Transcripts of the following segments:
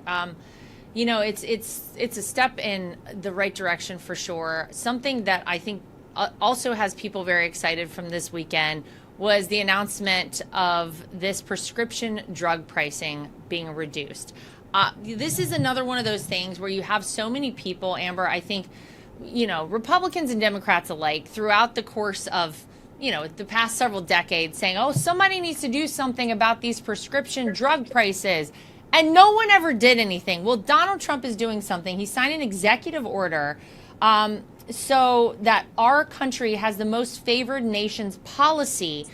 It's a step in the right direction for sure. Something that I think also has people very excited from this weekend was the announcement of this prescription drug pricing being reduced. This is another one of those things where you have so many people, Amber, I think, Republicans and Democrats alike throughout the course of, the past several decades saying, oh, somebody needs to do something about these prescription drug prices. And no one ever did anything. Well, Donald Trump is doing something. He signed an executive order so that our country has the most favored nations policy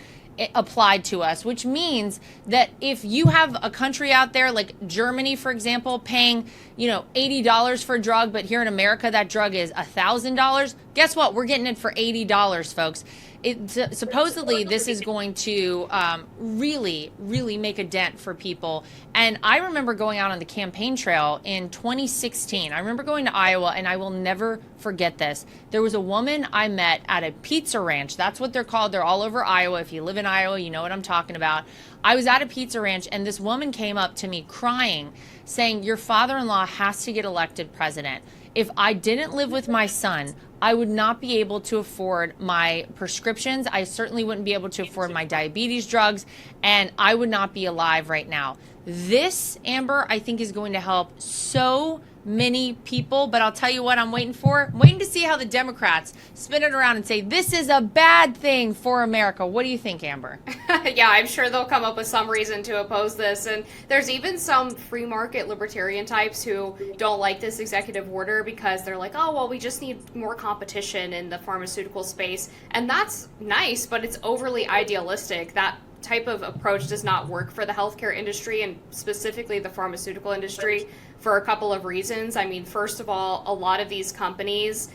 applied to us, which means that if you have a country out there like Germany, for example, paying, $80 for a drug, but here in America that drug is $1,000, guess what? We're getting it for $80, folks. Supposedly this is going to really, really make a dent for people. And I remember going out on the campaign trail in 2016. I remember going to Iowa, and I will never forget this. There was a woman I met at a pizza ranch. That's what they're called. They're all over Iowa. If you live in Iowa, you know what I'm talking about. I was at a pizza ranch, and this woman came up to me crying, saying, your father-in-law has to get elected president. If I didn't live with my son, I would not be able to afford my prescriptions. I certainly wouldn't be able to afford my diabetes drugs, and I would not be alive right now. This, Amber, I think is going to help so many people, but I'll tell you what I'm waiting for. I'm waiting to see how the Democrats spin it around and say, this is a bad thing for America. What do you think, Amber? Yeah, I'm sure they'll come up with some reason to oppose this. And there's even some free market libertarian types who don't like this executive order because they're like, oh, well, we just need more competition in the pharmaceutical space. And that's nice, but it's overly idealistic. That type of approach does not work for the healthcare industry and specifically the pharmaceutical industry for a couple of reasons. I mean, first of all, a lot of these companies,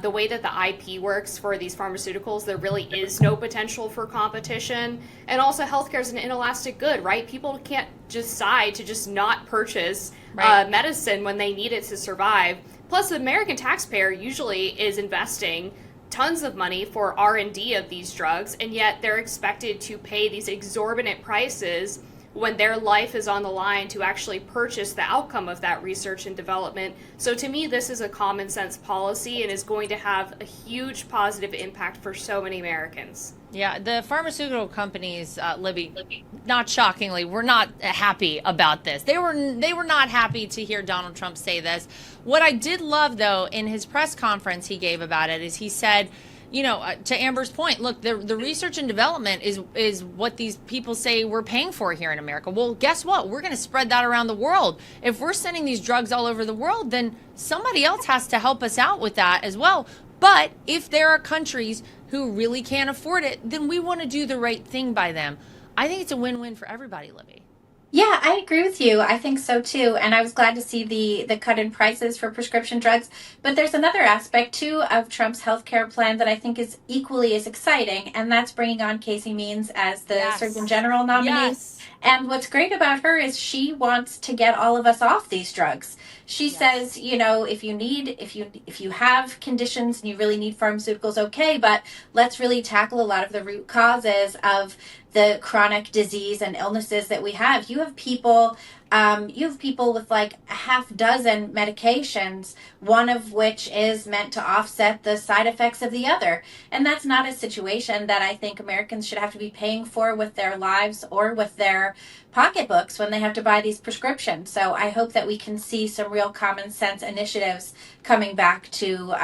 the way that the IP works for these pharmaceuticals, there really is no potential for competition. And also, healthcare is an inelastic good, right? People can't decide to just not purchase medicine when they need it to survive. Plus, the American taxpayer usually is investing tons of money for R&D of these drugs, and yet they're expected to pay these exorbitant prices when their life is on the line to actually purchase the outcome of that research and development. So to me, this is a common sense policy and is going to have a huge positive impact for so many Americans. Yeah, the pharmaceutical companies, Libby, not shockingly, were not happy about this. They were not happy to hear Donald Trump say this. What I did love, though, in his press conference he gave about it is he said, to Amber's point, look, the research and development is what these people say we're paying for here in America. Well, guess what? We're going to spread that around the world. If we're sending these drugs all over the world, then somebody else has to help us out with that as well. But if there are countries who really can't afford it, then we want to do the right thing by them. I think it's a win-win for everybody, Libby. Yeah, I agree with you. I think so too. And I was glad to see the cut in prices for prescription drugs. But there's another aspect too of Trump's healthcare plan that I think is equally as exciting, and that's bringing on Casey Means as the Surgeon General nominee. Yes. And what's great about her is she wants to get all of us off these drugs. She says, if you have conditions and you really need pharmaceuticals, okay, but let's really tackle a lot of the root causes of the chronic disease and illnesses that we have. You have people with like a half dozen medications, one of which is meant to offset the side effects of the other. And that's not a situation that I think Americans should have to be paying for with their lives or with their pocketbooks when they have to buy these prescriptions. So I hope that we can see some real common sense initiatives coming back to,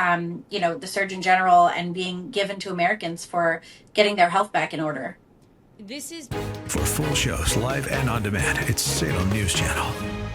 the Surgeon General and being given to Americans for getting their health back in order. This is For full shows, live and on demand, it's Salem News Channel.